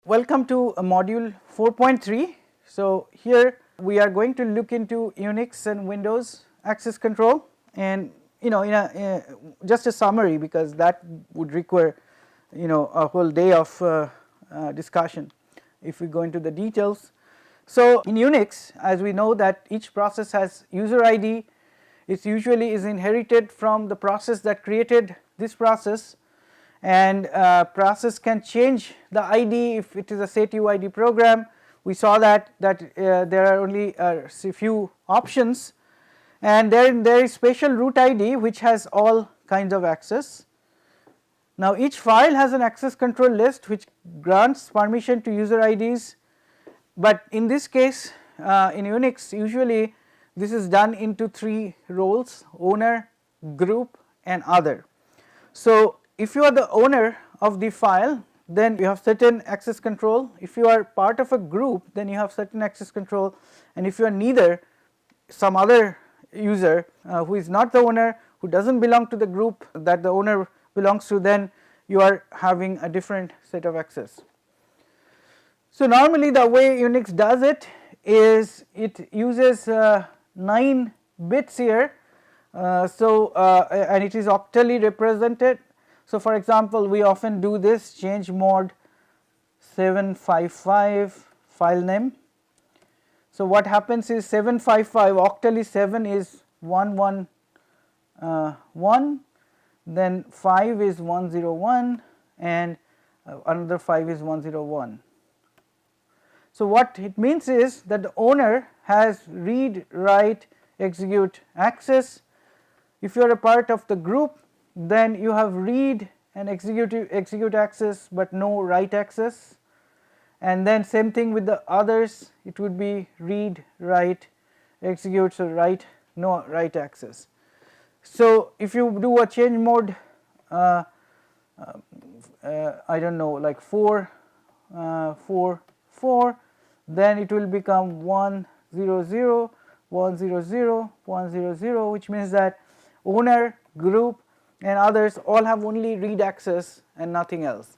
Welcome to module 4.3. So here we are going to look into Unix and Windows access control, and in a just a summary, because that would require a whole day of discussion if we go into the details. So in Unix, as we know that each process has user ID, it usually is inherited from the process that created this process, and process can change the ID if it is a set UID program. We saw that there are only a few options, and then there is special root ID which has all kinds of access. Now each file has an access control list which grants permission to user IDs, but in this case in Unix usually this is done into three roles: owner, group and other. So if you are the owner of the file, then you have certain access control. If you are part of a group, then you have certain access control, and if you are neither, some other user who is not the owner, who does not belong to the group that the owner belongs to, then you are having a different set of access. So normally the way Unix does it is it uses 9 bits here, and it is octally represented. So for example, we often do this change mod 755 file name. So what happens is 755 octally 7 is 111, then 5 is 101, and another 5 is 101. So what it means is that the owner has read, write, execute access. If you are a part of the group, then you have read and execute access but no write access, and then same thing with the others, it would be read, write, execute, so no write access. So if you do a change mode I do not know, like 4 4 4, then it will become 100 100 100, which means that owner, group and others all have only read access and nothing else,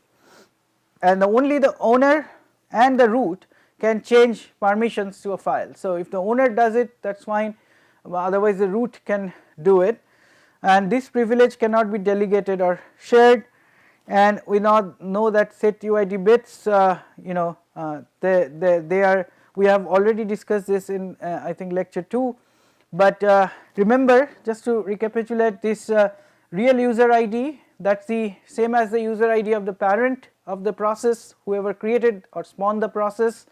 and only the owner and the root can change permissions to a file. So if the owner does it, that is fine, otherwise the root can do it, and this privilege cannot be delegated or shared. And we now know that set UID bits, they are, we have already discussed this in I think lecture 2, but remember, just to recapitulate, this real user ID, that is the same as the user ID of the parent of the process, whoever created or spawned the process,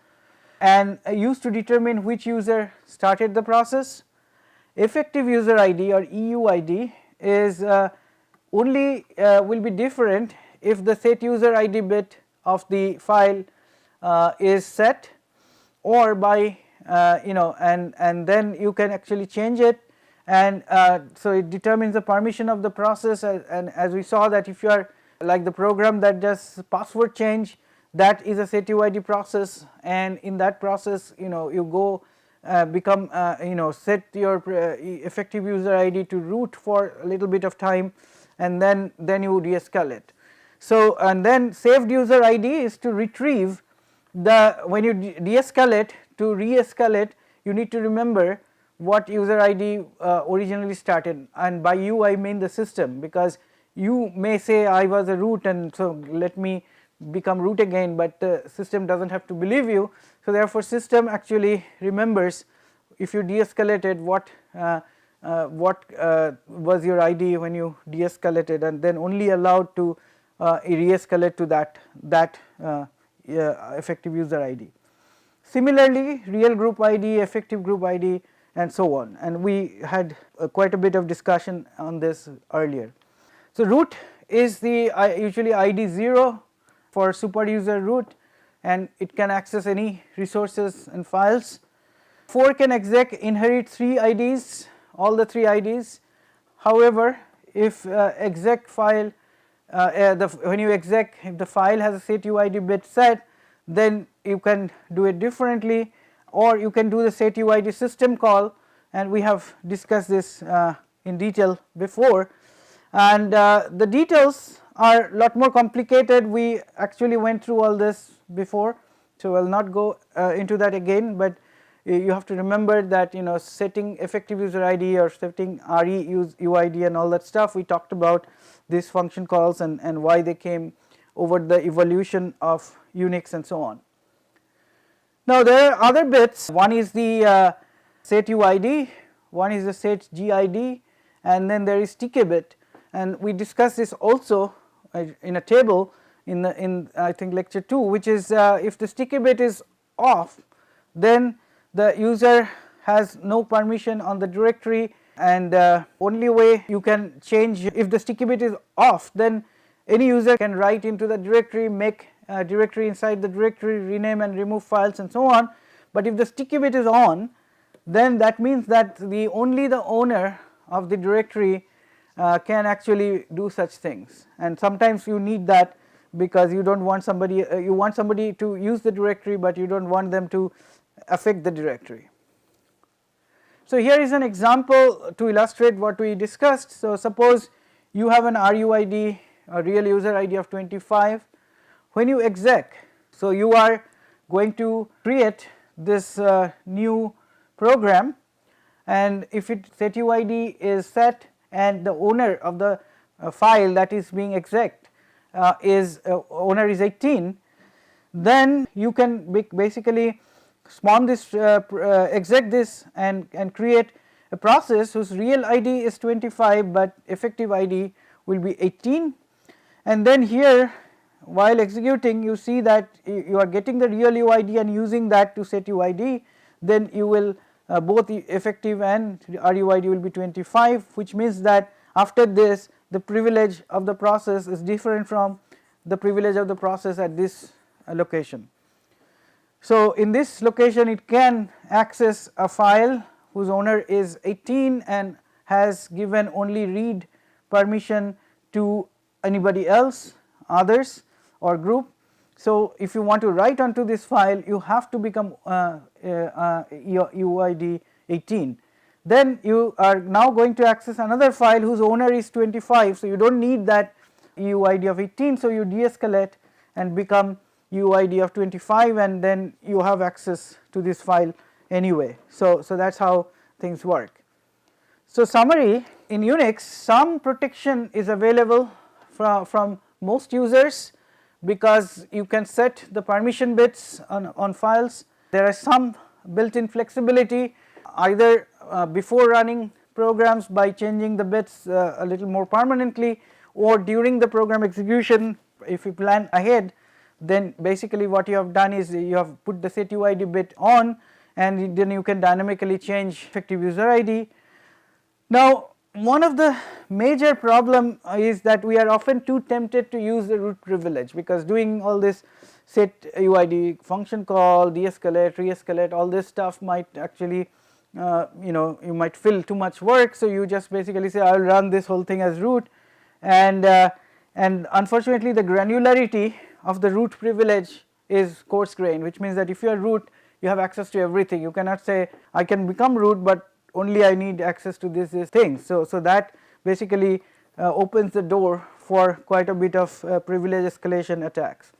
and used to determine which user started the process. Effective user ID or EUID is only will be different if the set user ID bit of the file is set, or by and then you can actually change it, and so it determines the permission of the process, and as we saw that if you are like the program that does password change, that is a set UID process, and in that process you go become set your effective user ID to root for a little bit of time, and then you de-escalate. So and then saved user ID is to retrieve the, when you de-escalate, to re-escalate you need to remember what user ID originally started, and by you I mean the system, because you may say I was a root and so let me become root again, but the system does not have to believe you. So therefore system actually remembers if you de-escalated what was your ID when you de-escalated, and then only allowed to re-escalate to that effective user ID. Similarly, real group ID, effective group ID and so on, and we had quite a bit of discussion on this earlier. So root is the usually ID 0 for super user root, and it can access any resources and files. Fork and exec inherit 3 IDs, all the 3 IDs. However, if exec file when you exec, if the file has a set UID bit set, then you can do it differently, or you can do the set UID system call, and we have discussed this in detail before, and the details are lot more complicated. We actually went through all this before, so I will not go into that again, but you have to remember that setting effective user ID or setting RE UID and all that stuff, we talked about these function calls and why they came over the evolution of Unix and so on. Now there are other bits, one is the set UID, one is the set GID, and then there is TK bit, and we discussed this also in a table in I think lecture 2, which is if the sticky bit is off, then the user has no permission on the directory, and only way you can change, if the sticky bit is off, then any user can write into the directory, make a directory inside the directory, rename and remove files and so on. But if the sticky bit is on, then that means that only the owner of the directory can actually do such things, and sometimes you need that because you don't want somebody, you want somebody to use the directory, but you don't want them to affect the directory. So here is an example to illustrate what we discussed. So suppose you have an RUID, a real user ID of 25. When you exec, so you are going to create this new program, and if it set UID is set and the owner of the file that is being exec owner is 18, then you can basically spawn this exec this and create a process whose real ID is 25 but effective ID will be 18, and then here while executing you see that you are getting the real UID and using that to set UID, then you will both effective and RUID will be 25, which means that after this the privilege of the process is different from the privilege of the process at this location. So in this location it can access a file whose owner is 18 and has given only read permission to anybody else, others or group. So if you want to write onto this file, you have to become UID 18. Then you are now going to access another file whose owner is 25, so you do not need that UID of 18, so you de-escalate and become UID of 25, and then you have access to this file anyway. So that is how things work. So summary, in Unix some protection is available from most users because you can set the permission bits on files. There is some built-in flexibility either before running programs by changing the bits a little more permanently, or during the program execution if you plan ahead, then basically what you have done is you have put the set UID bit on and then you can dynamically change effective user ID. Now one of the major problem is that we are often too tempted to use the root privilege, because doing all this set UID function call, de-escalate, re-escalate, all this stuff might actually you might feel too much work, so you just basically say I will run this whole thing as root, and unfortunately the granularity of the root privilege is coarse grained, which means that if you are root you have access to everything. You cannot say I can become root but only I need access to this thing. So that basically opens the door for quite a bit of privilege escalation attacks.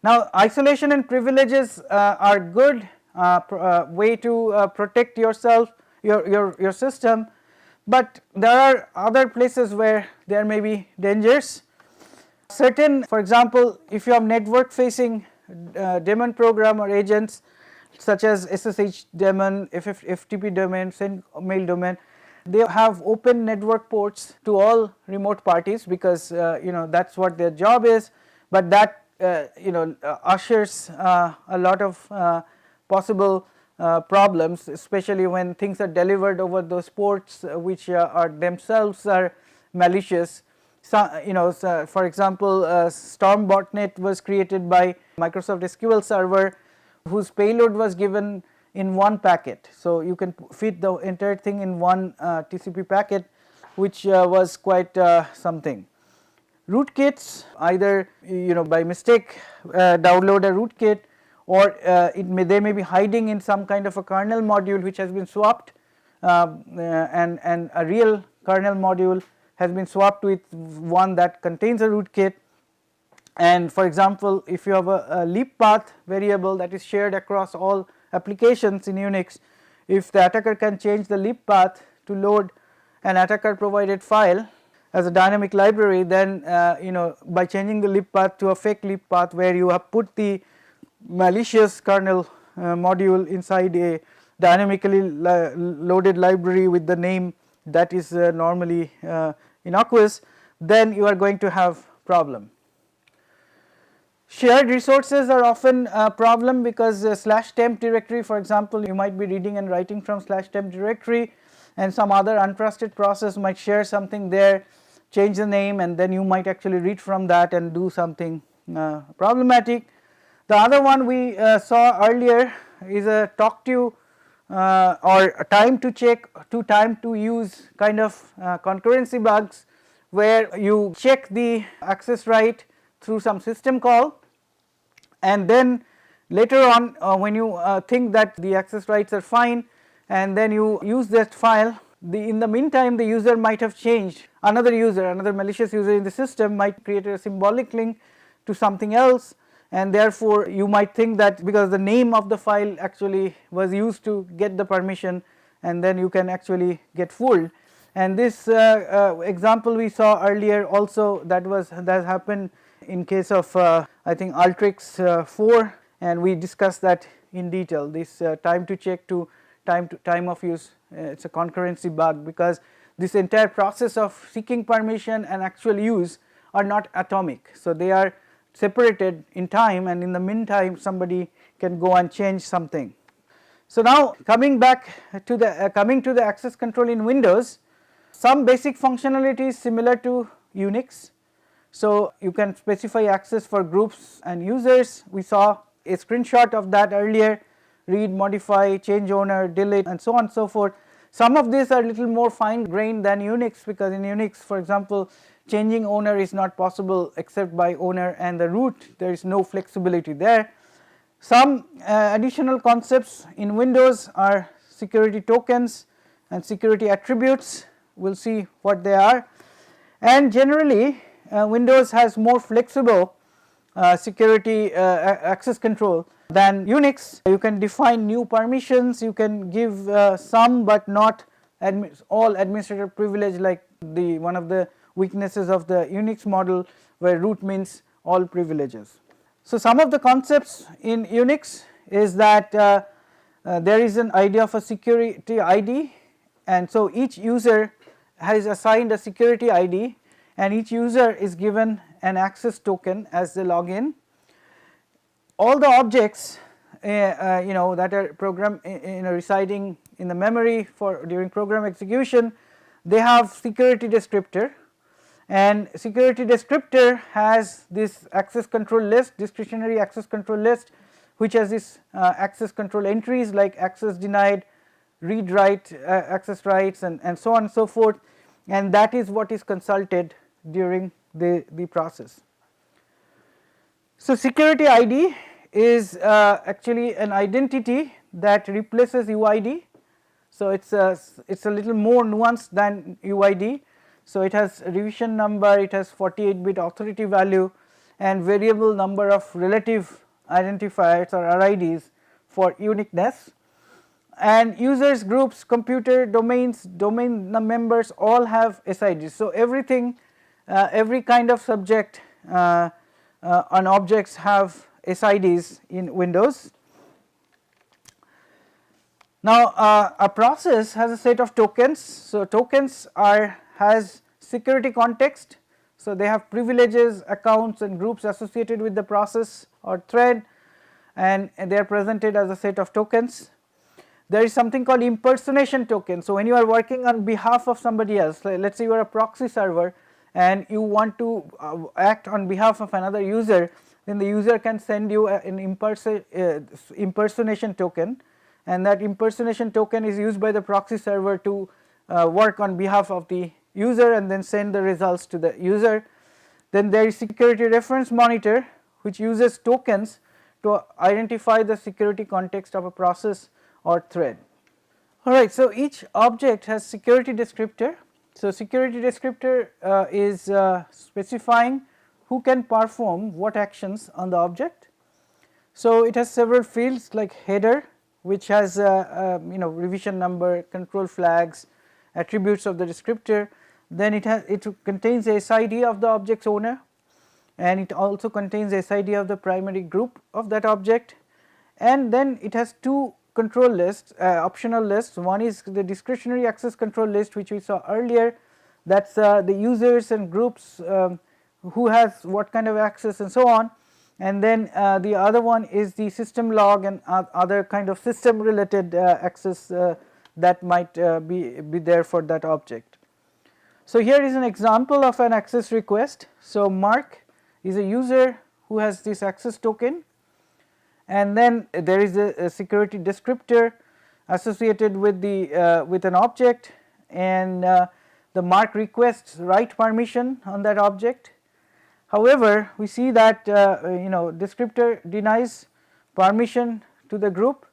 Now isolation and privileges are good way to protect yourself, your system, but there are other places where there may be dangers. Certain, for example, if you have network facing daemon program or agents such as SSH daemon, FTP domain, send mail domain, they have open network ports to all remote parties because that's what their job is, but that ushers a lot of possible problems, especially when things are delivered over those ports which are themselves are malicious. So, for example, Storm botnet was created by Microsoft SQL Server, whose payload was given in one packet. So you can fit the entire thing in one TCP packet, which was quite something. Rootkits, either by mistake download a rootkit, or they may be hiding in some kind of a kernel module which has been swapped, and a real kernel module has been swapped with one that contains a rootkit, And for example, if you have a leap path variable that is shared across all applications in Unix, if the attacker can change the leap path to load an attacker provided file as a dynamic library, then by changing the leap path to a fake leap path where you have put the malicious kernel module inside a dynamically loaded library with the name that is normally innocuous, then you are going to have problem. Shared resources are often a problem because /temp directory, for example, you might be reading and writing from /temp directory, and some other untrusted process might share something there, change the name, and then you might actually read from that and do something problematic. The other one we saw earlier is a talk to or a time to check to time to use kind of concurrency bugs, where you check the access right through some system call, and then later on when you think that the access rights are fine and then you use that file, in the meantime the user might have changed, another malicious user in the system might create a symbolic link to something else, and therefore you might think that because the name of the file actually was used to get the permission, and then you can actually get fooled. And this example we saw earlier also, that happened in case of I think Ultrix 4, and we discussed that in detail. This time to check to time of use, it's a concurrency bug, because this entire process of seeking permission and actual use are not atomic. So they are separated in time, and in the meantime somebody can go and change something. So now coming to the access control in Windows, some basic functionality is similar to Unix. So you can specify access for groups and users. We saw a screenshot of that earlier: read, modify, change owner, delete, and so on and so forth. Some of these are a little more fine grained than Unix, because in Unix, for example, changing owner is not possible except by owner and the root. There is no flexibility there. Some additional concepts in Windows are security tokens and security attributes. We will see what they are. And generally Windows has more flexible security access control than Unix. You can define new permissions, you can give some but not all administrative privilege, like one of the weaknesses of the Unix model, where root means all privileges. So some of the concepts in Unix is that there is an idea of a security ID, and so each user has assigned a security ID, and each user is given an access token as the login. All the objects that are residing in the memory during program execution, they have security descriptor, and security descriptor has this access control list, discretionary access control list, which has this access control entries like access denied, read write access rights, and so on and so forth, and that is what is consulted during the process. So security ID is actually an identity that replaces UID. So it's a little more nuanced than UID. So it has revision number, it has 48-bit authority value, and variable number of relative identifiers or RIDs for uniqueness. And users, groups, computer, domains, domain members all have SIDs. So everything, every kind of subject and objects have SIDs in Windows. Now a process has a set of tokens. So tokens has security context. So they have privileges, accounts, and groups associated with the process or thread, and they are presented as a set of tokens. There is something called impersonation token. So when you are working on behalf of somebody else, let's say you are a proxy server and you want to act on behalf of another user, then the user can send you an impersonation token, and that impersonation token is used by the proxy server to work on behalf of the user and then send the results to the user. Then there is security reference monitor, which uses tokens to identify the security context of a process or thread. Alright, so each object has security descriptor. So security descriptor is specifying who can perform what actions on the object. So, it has several fields like header, which has revision number, control flags, attributes of the descriptor. Then it contains the SID of the object's owner, and it also contains the SID of the primary group of that object. And then it has two control lists, optional lists. One is the discretionary access control list, which we saw earlier, that is the users and groups who has what kind of access and so on. And then the other one is the system log and other kind of system related access that might be there for that object. So, here is an example of an access request. So, Mark is a user who has this access token, and then there is a security descriptor associated with the with an object, and the Mark requests write permission on that object. However, we see that descriptor denies permission to the group,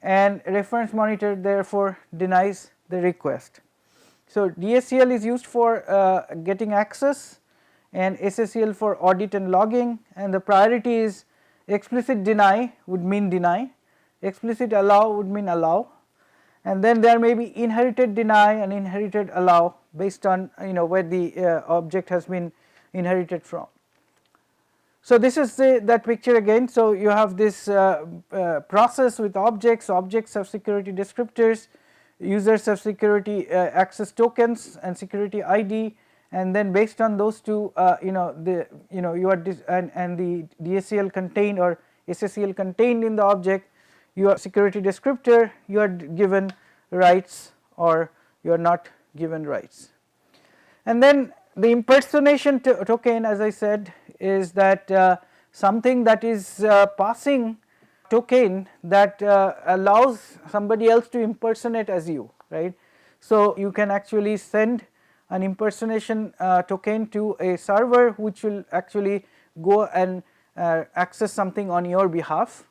and reference monitor therefore denies the request. So, DSCL is used for getting access, and SSCL for audit and logging, and the priority is explicit deny would mean deny, explicit allow would mean allow, and then there may be inherited deny and inherited allow based on where the object has been inherited from. So, this is that picture again. So, you have this process with objects, objects have security descriptors, users have security access tokens and security ID, and then based on those two you are and the DSCL contained or SSCL contained in the object, your security descriptor, you are given rights or you are not given rights. And then the impersonation token, as I said, is that something that is passing token that allows somebody else to impersonate as you, right. So, you can actually send an impersonation token to a server which will actually go and access something on your behalf.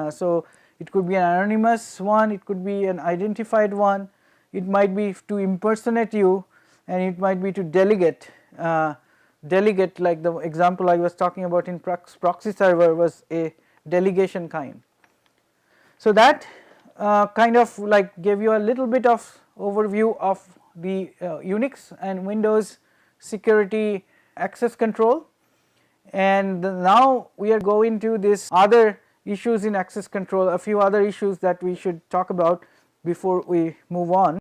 So, it could be an anonymous one, it could be an identified one, it might be to impersonate you, and it might be to delegate like the example I was talking about in proxy server was a delegation kind. So, that kind of like gave you a little bit of overview of the Unix and Windows security access control, and now we are going to this other issues in access control, a few other issues that we should talk about before we move on.